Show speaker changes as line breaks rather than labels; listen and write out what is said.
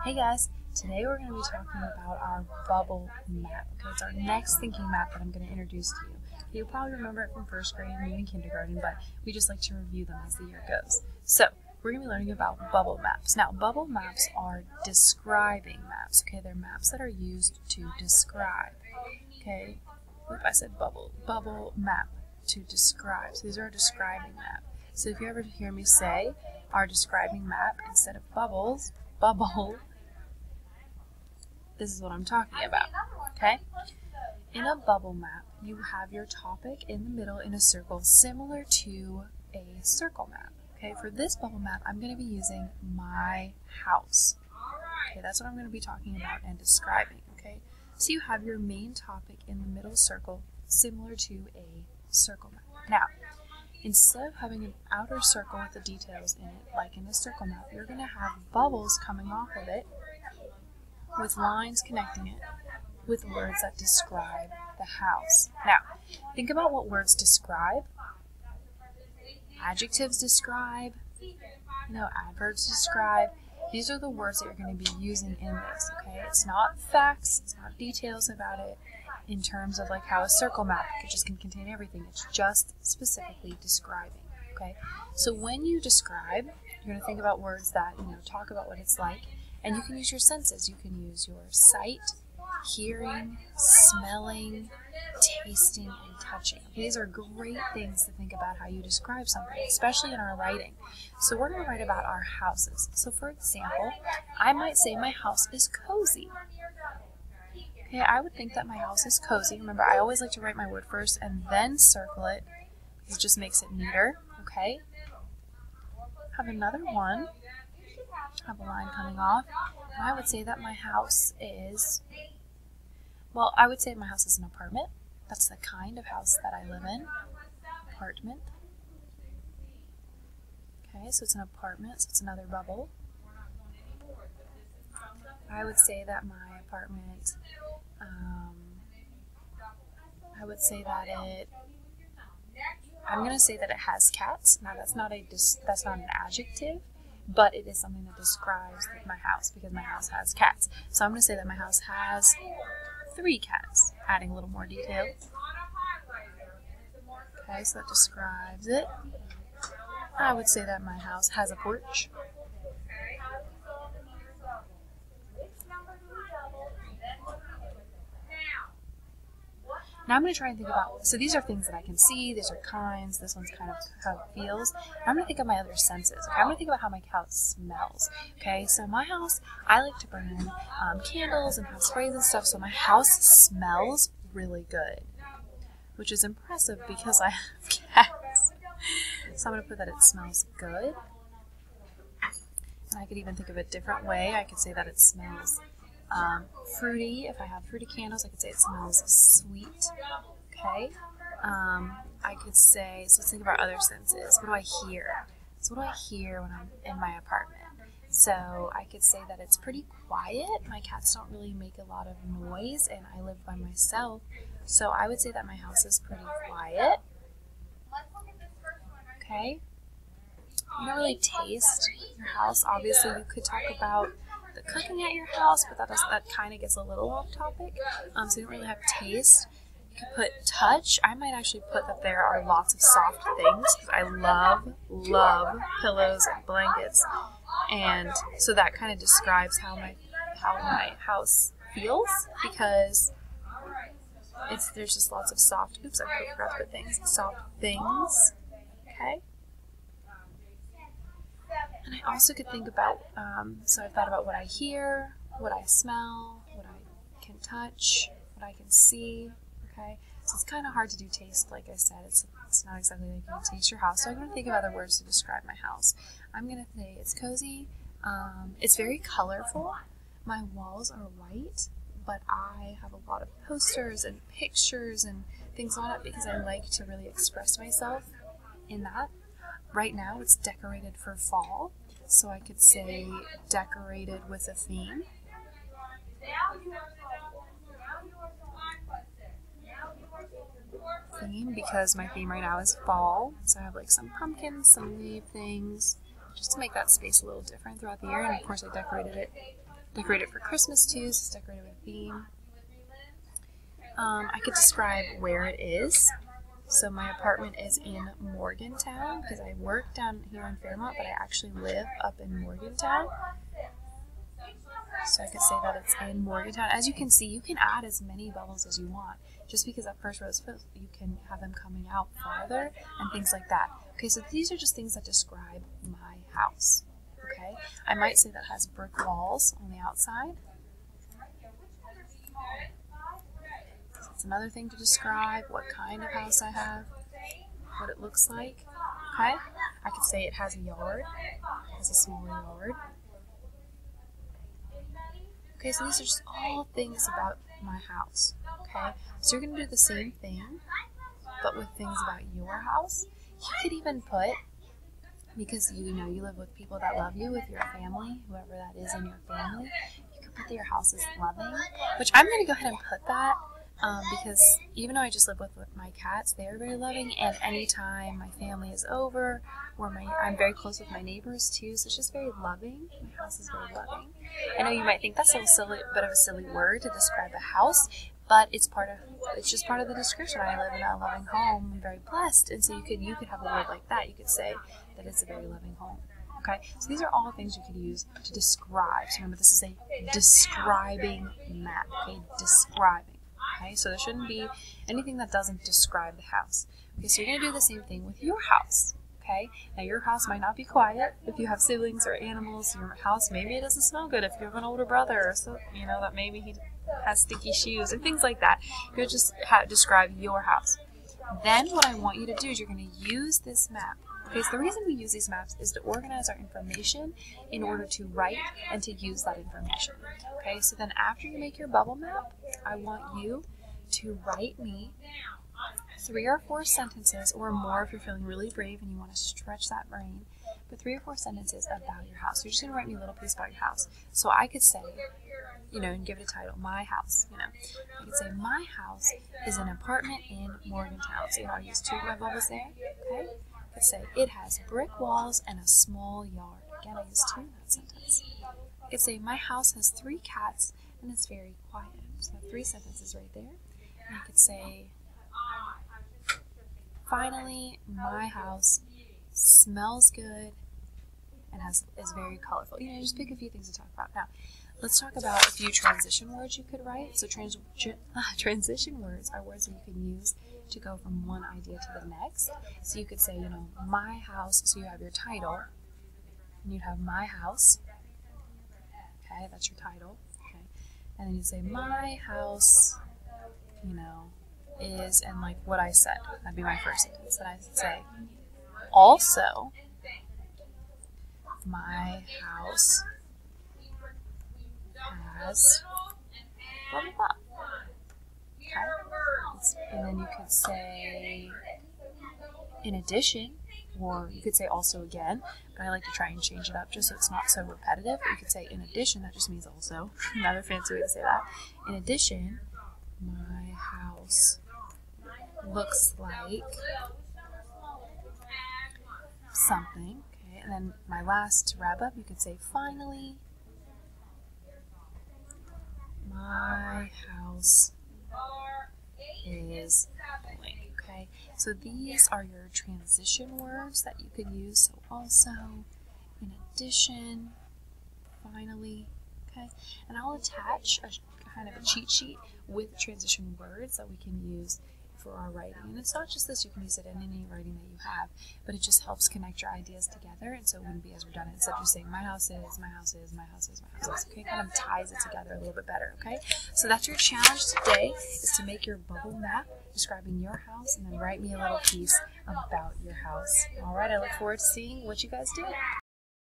Hey guys, today we're going to be talking about our bubble map. Okay, it's our next thinking map that I'm going to introduce to you. You'll probably remember it from first grade and even kindergarten, but we just like to review them as the year goes. So, we're going to be learning about bubble maps. Now, bubble maps are describing maps. Okay, they're maps that are used to describe. Okay, I said bubble map, to describe. So these are a describing map. So if you ever hear me say our describing map instead of bubble, this is what I'm talking about, okay? In a bubble map, you have your topic in the middle in a circle similar to a circle map, okay? For this bubble map, I'm going to be using my house, okay? That's what I'm going to be talking about and describing, okay? So you have your main topic in the middle circle similar to a circle map. Now, instead of having an outer circle with the details in it, like in a circle map, you're going to have bubbles coming off of it with lines connecting it with words that describe the house. Now, think about what words describe. Adjectives describe, adverbs describe. These are the words that you're going to be using in this, okay? It's not facts, it's not details about it in terms of like how a circle map just can contain everything. It's just specifically describing, okay? So when you describe, you're going to think about words that, talk about what it's like, and you can use your senses. You can use your sight, hearing, smelling, tasting, and touching. These are great things to think about how you describe something, especially in our writing. So we're going to write about our houses. So for example, I might say my house is cozy. Okay, I would think that my house is cozy. Remember, I always like to write my word first and then circle it because it just makes it neater, okay? Have another one. Have a line coming off. And I would say that my house is, I would say my house is an apartment. That's the kind of house that I live in. Apartment. Okay, so it's an apartment, so it's another bubble. I would say that my apartment, I'm going to say that it has cats. Now that's not an adjective, but it is something that describes my house because my house has cats. So I'm going to say that my house has 3 cats, adding a little more detail. Okay, so that describes it. I would say that my house has a porch. Now I'm going to try and think about, so these are things that I can see, these are kinds, this one's kind of how it feels. I'm going to think of my other senses. Okay, I'm going to think about how my house smells. Okay, so my house, I like to burn candles and have sprays and stuff, so my house smells really good, which is impressive because I have cats. So I'm going to put that it smells good. And I could even think of a different way. I could say that it smells fruity. If I have fruity candles, I could say it smells sweet. Okay. I could say, so let's think of our other senses. What do I hear? So what do I hear when I'm in my apartment? So I could say that it's pretty quiet. My cats don't really make a lot of noise, and I live by myself. So I would say that my house is pretty quiet. Okay. You don't really taste your house. Obviously, you could talk about the cooking at your house, but that kind of gets a little off topic. So you don't really have taste. You could put touch. I might actually put that there are lots of soft things because I love pillows and blankets, and so that kind of describes how my house feels because there's just lots of soft. Oops, I forgot to put things. Soft things. Okay. And I also could think about, so I've thought about what I hear, what I smell, what I can touch, what I can see, okay? So it's kind of hard to do taste, like I said. It's not exactly like you can taste your house. So I'm going to think of other words to describe my house. I'm going to say it's cozy. It's very colorful. My walls are white, but I have a lot of posters and pictures and things on it because I like to really express myself in that. Right now it's decorated for fall, so I could say decorated with a theme. Because my theme right now is fall, so I have like some pumpkins, some leaf things, just to make that space a little different throughout the year, and of course I decorated it decorate it for Christmas too, so it's decorated with a theme. I could describe where it is. So my apartment is in Morgantown because I work down here in Fairmont, but I actually live up in Morgantown. So I could say that it's in Morgantown. As you can see, you can add as many bubbles as you want. Just because that first row is filled, you can have them coming out farther and things like that. Okay, so these are just things that describe my house. Okay, I might say that has brick walls on the outside. That's another thing to describe what kind of house I have, what it looks like. Okay, I could say it has a yard, it has a small yard. Okay, so these are just all things about my house. Okay, so you're going to do the same thing, but with things about your house. You could even put, because you know you live with people that love you, with your family, whoever that is in your family, you could put that your house is loving, which I'm going to go ahead and put that because even though I just live with my cats, they are very loving, and anytime my family is over, or I'm very close with my neighbors too, so it's just very loving. My house is very loving. I know you might think that's a bit of a silly word to describe a house, but it's just part of the description. I live in a loving home. I'm very blessed, and so you could have a word like that. You could say that it's a very loving home. Okay, so these are all things you could use to describe. So remember, this is a describing map. Okay, describing. Okay, so there shouldn't be anything that doesn't describe the house. Okay, so you're going to do the same thing with your house. Okay, now your house might not be quiet. If you have siblings or animals, your house, maybe it doesn't smell good. If you have an older brother, or so, you know, that maybe he has sticky shoes, or things like that. You'll just describe your house. Then what I want you to do is you're going to use this map. Okay, so the reason we use these maps is to organize our information in order to write and to use that information. Okay, so then after you make your bubble map, I want you to write me 3 or 4 sentences or more if you're feeling really brave and you want to stretch that brain, but 3 or 4 sentences about your house. You're just going to write me a little piece about your house. So I could say, you know, and give it a title, My House, you know. I could say, my house is an apartment in Morgantown. See how I use 2 of my bubbles there? Okay. I could say, it has brick walls and a small yard. Again, I use 2 in that sentence. I could say, my house has 3 cats and it's very quiet. So I have 3 sentences right there. And I could say, finally, my house smells good and is very colorful. You know, just pick a few things to talk about. Now, let's talk about a few transition words you could write. So transition words are words that you can use to go from one idea to the next. So you could say, you know, my house. So you have your title, and you'd have my house. Okay, that's your title. Okay, and then you say my house, you know, is, and like what I said. That'd be my first sentence. Then I'd say, also, my house has blah blah blah. Okay. And then you could say, in addition, or you could say also again, but I like to try and change it up just so it's not so repetitive. You could say in addition, that just means also. Another fancy way to say that. In addition, my house looks like something. Okay, and then my last, to wrap up, you could say finally, my house is blank. Okay, so these are your transition words that you could use. So also, in addition, finally. Okay, and I'll attach a kind of a cheat sheet with transition words that we can use for our writing. And it's not just this, you can use it in any writing that you have, but it just helps connect your ideas together, and so it wouldn't be as redundant. Instead of just saying my house is, my house is, my house is, my house is. Okay, kind of ties it together a little bit better. Okay, so that's your challenge today, is to make your bubble map describing your house and then write me a little piece about your house. All right, I look forward to seeing what you guys do.